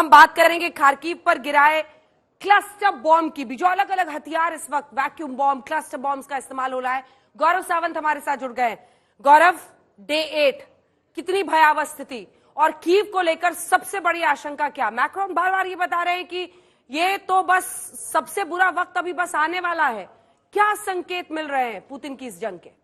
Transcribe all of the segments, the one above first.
हम बात करेंगे खार्किव पर गिराए क्लस्टर बॉम्ब की भी, जो अलग अलग हथियार इस वक्त वैक्यूम बॉम्ब, क्लस्टर बॉम्ब का इस्तेमाल हो रहा है। गौरव सावंत हमारे साथ जुड़ गए हैं। गौरव, डे 8 कितनी भयावह स्थिति और कीव को लेकर सबसे बड़ी आशंका क्या? मैक्रोन बार बार ये बता रहे हैं कि ये तो बस सबसे बुरा वक्त अभी बस आने वाला है। क्या संकेत मिल रहे हैं पुतिन की इस जंग के?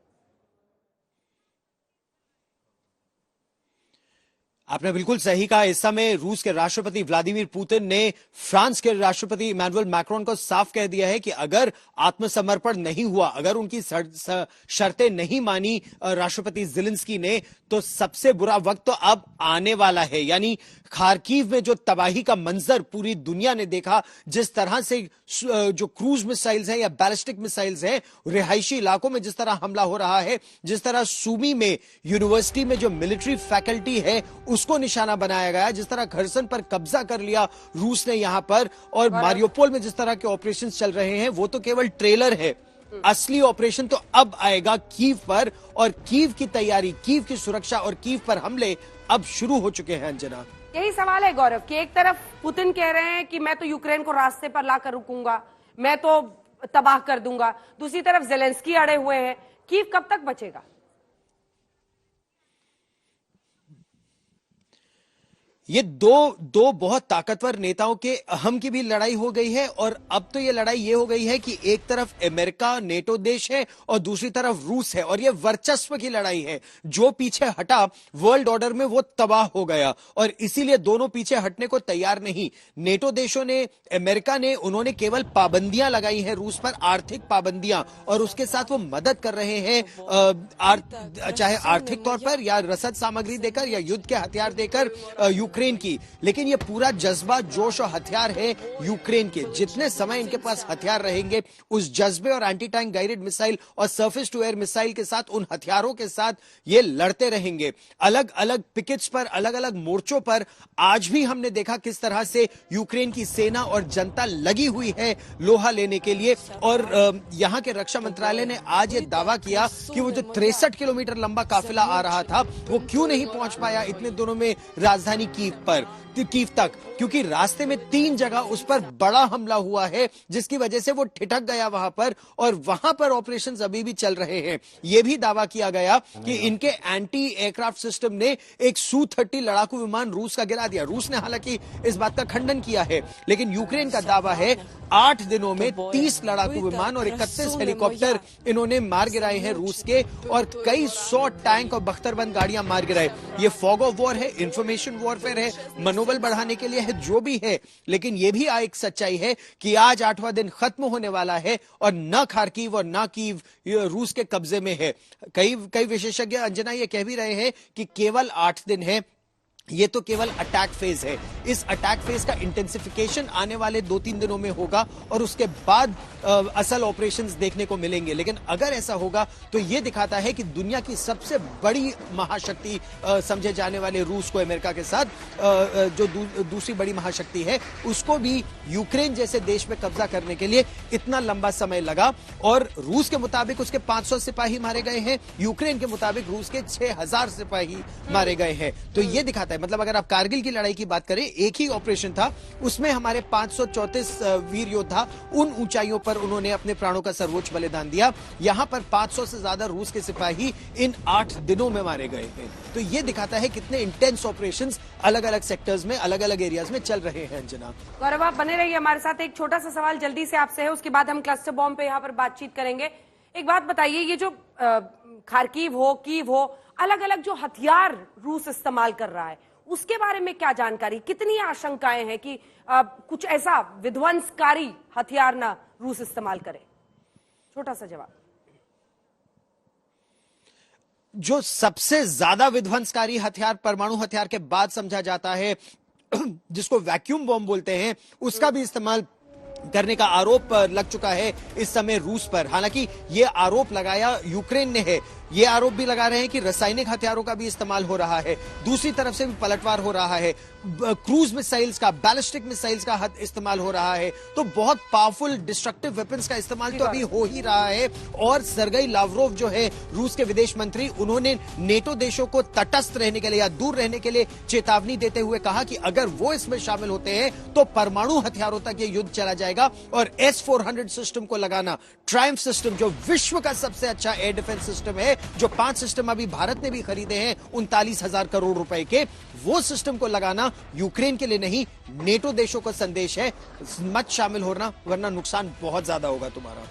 आपने बिल्कुल सही कहा। इस समय रूस के राष्ट्रपति व्लादिमीर पुतिन ने फ्रांस के राष्ट्रपति इमैनुअल मैक्रोन को साफ कह दिया है कि अगर आत्मसमर्पण नहीं हुआ, अगर उनकी शर्तें नहीं मानी राष्ट्रपति ज़ेलेंस्की ने, तो सबसे बुरा वक्त तो अब आने वाला है। यानी खार्किव में जो तबाही का मंजर पूरी दुनिया ने देखा, जिस तरह से जो क्रूज मिसाइल्स हैं या बैलिस्टिक मिसाइल्स हैं, रिहायशी इलाकों में जिस तरह हमला हो रहा है, जिस तरह सूमी में यूनिवर्सिटी में जो मिलिट्री फैकल्टी है उसको निशाना बनाया गया, जिस तरह खरसन पर कब्जा कर लिया रूस ने यहां पर, और मारियोपोल में जिस तरह के ऑपरेशन चल रहे हैं, वो तो केवल ट्रेलर है। असली ऑपरेशन तो अब आएगा कीव पर, और कीव की तैयारी, कीव की सुरक्षा और कीव पर हमले अब शुरू हो चुके हैं। अंजना, यही सवाल है गौरव कि एक तरफ पुतिन कह रहे हैं कि मैं तो यूक्रेन को रास्ते पर लाकर रुकूंगा, मैं तो तबाह कर दूंगा, दूसरी तरफ ज़ेलेंस्की अड़े हुए हैं। कीव कब तक बचेगा? ये दो बहुत ताकतवर नेताओं के अहम की भी लड़ाई हो गई है, और अब तो ये लड़ाई ये हो गई है कि एक तरफ अमेरिका नेटो देश है और दूसरी तरफ रूस है, और ये वर्चस्व की लड़ाई है। जो पीछे हटा वर्ल्ड ऑर्डर में वो तबाह हो गया, और इसीलिए दोनों पीछे हटने को तैयार नहीं। नेटो देशों ने, अमेरिका ने, उन्होंने केवल पाबंदियां लगाई हैं रूस पर, आर्थिक पाबंदियां, और उसके साथ वो मदद कर रहे हैं, चाहे आर्थिक तौर पर या रसद सामग्री देकर या युद्ध के हथियार देकर यूक्रेन की। लेकिन ये पूरा जज्बा, जोश और हथियार है यूक्रेन के। जितने समय इनके पास हथियार रहेंगे, उस जज्बे और एंटी टैंक गाइडेड मिसाइल और सरफेस टू एयर मिसाइल के साथ, उन हथियारों के साथ ये लड़ते रहेंगे। अलग अलग पिकेट्स पर, अलग अलग मोर्चों पर आज भी हमने देखा किस तरह से यूक्रेन की सेना और जनता लगी हुई है लोहा लेने के लिए। और यहां के रक्षा मंत्रालय ने आज ये दावा किया कि वो जो 63 किलोमीटर लंबा काफिला आ रहा था, वो क्यों नहीं पहुंच पाया इतने दिनों में राजधानी कीव तक, क्योंकि रास्ते में 3 जगह उस पर बड़ा हमला हुआ है, जिसकी वजह से वो ठिठक गया वहां पर, और वहां पर ऑपरेशंस अभी भी चल रहे हैं। यह भी दावा किया गया कि इनके एंटी एयरक्राफ्ट सिस्टम ने एक Su-30 लड़ाकू विमान रूस का गिरा दिया। रूस ने हालांकि इस बात का खंडन किया है, लेकिन यूक्रेन का दावा है 8 दिनों में 30 लड़ाकू विमान और 31 हेलीकॉप्टर इन्होंने मार गिराए हैं रूस के, और कई 100 टैंक और बख्तरबंद गाड़ियां मार गिराए। ये फॉग ऑफ वॉर है, इंफॉर्मेशन वॉरफेयर है, मनोबल बढ़ाने के लिए है, जो भी है। लेकिन यह भी एक सच्चाई है कि आज 8वां दिन खत्म होने वाला है, और न खार्किव और न कीव रूस के कब्जे में है। कई विशेषज्ञ अंजना ये कह भी रहे हैं कि केवल 8 दिन है, ये तो केवल अटैक फेज है। इस अटैक फेज का इंटेंसिफिकेशन आने वाले 2-3 दिनों में होगा, और उसके बाद असल ऑपरेशंस देखने को मिलेंगे। लेकिन अगर ऐसा होगा तो यह दिखाता है कि दुनिया की सबसे बड़ी महाशक्ति समझे जाने वाले रूस को, अमेरिका के साथ जो दूसरी बड़ी महाशक्ति है, उसको भी यूक्रेन जैसे देश में कब्जा करने के लिए इतना लंबा समय लगा। और रूस के मुताबिक उसके 500 सिपाही मारे गए हैं, यूक्रेन के मुताबिक रूस के 6000 सिपाही मारे गए हैं। तो यह दिखाता है, मतलब अगर आप कारगिल की लड़ाई की बात करें, एक ही ऑपरेशन था, उसमें हमारे 534 वीर योद्धा उन ऊंचाइयों पर उन्होंने अपने प्राणों का सर्वोच्च बलिदान दिया। यहां पर 500 से ज्यादा रूस के सिपाही इन 8 दिनों में मारे गए हैं। तो यह दिखाता है कितने इंटेंस ऑपरेशंस अलग अलग सेक्टर्स में, अलग अलग एरियाज में चल रहे हैं। अंजना, गौरव, आप बने रहिए हमारे साथ। एक छोटा सा सवाल जल्दी से आपसे है, उसके बाद हम क्लस्टर बॉम्ब पे यहाँ पर बातचीत करेंगे। एक बात बताइए, ये जो खार्किव हो, कीव हो, अलग अलग जो हथियार रूस इस्तेमाल कर रहा है, उसके बारे में क्या जानकारी, कितनी आशंकाएं हैं कि कुछ ऐसा विध्वंसकारी हथियार ना रूस इस्तेमाल करे? छोटा सा जवाब। जो सबसे ज्यादा विध्वंसकारी हथियार परमाणु हथियार के बाद समझा जाता है, जिसको वैक्यूम बॉम्ब बोलते हैं, उसका भी इस्तेमाल करने का आरोप लग चुका है इस समय रूस पर। हालांकि यह आरोप लगाया यूक्रेन ने है। ये आरोप भी लगा रहे हैं कि रासायनिक हथियारों का भी इस्तेमाल हो रहा है, दूसरी तरफ से भी पलटवार हो रहा है, क्रूज मिसाइल्स का, बैलिस्टिक मिसाइल्स का इस्तेमाल हो रहा है। तो बहुत पावरफुल डिस्ट्रक्टिव वेपन्स का इस्तेमाल तो अभी हो ही रहा है। और सर्गेई लावरोव जो है रूस के विदेश मंत्री, उन्होंने नेटो देशों को तटस्थ रहने के लिए या दूर रहने के लिए चेतावनी देते हुए कहा कि अगर वो इसमें शामिल होते हैं तो परमाणु हथियारों तक ये युद्ध चला जाएगा। और S-400 सिस्टम को लगाना, ट्रायम्फ सिस्टम जो विश्व का सबसे अच्छा एयर डिफेंस सिस्टम है, जो 5 सिस्टम अभी भारत ने भी खरीदे हैं 39,000 करोड़ रुपए के, वो सिस्टम को लगाना यूक्रेन के लिए नहीं, नेटो देशों का संदेश है, मत शामिल होना वरना नुकसान बहुत ज्यादा होगा तुम्हारा।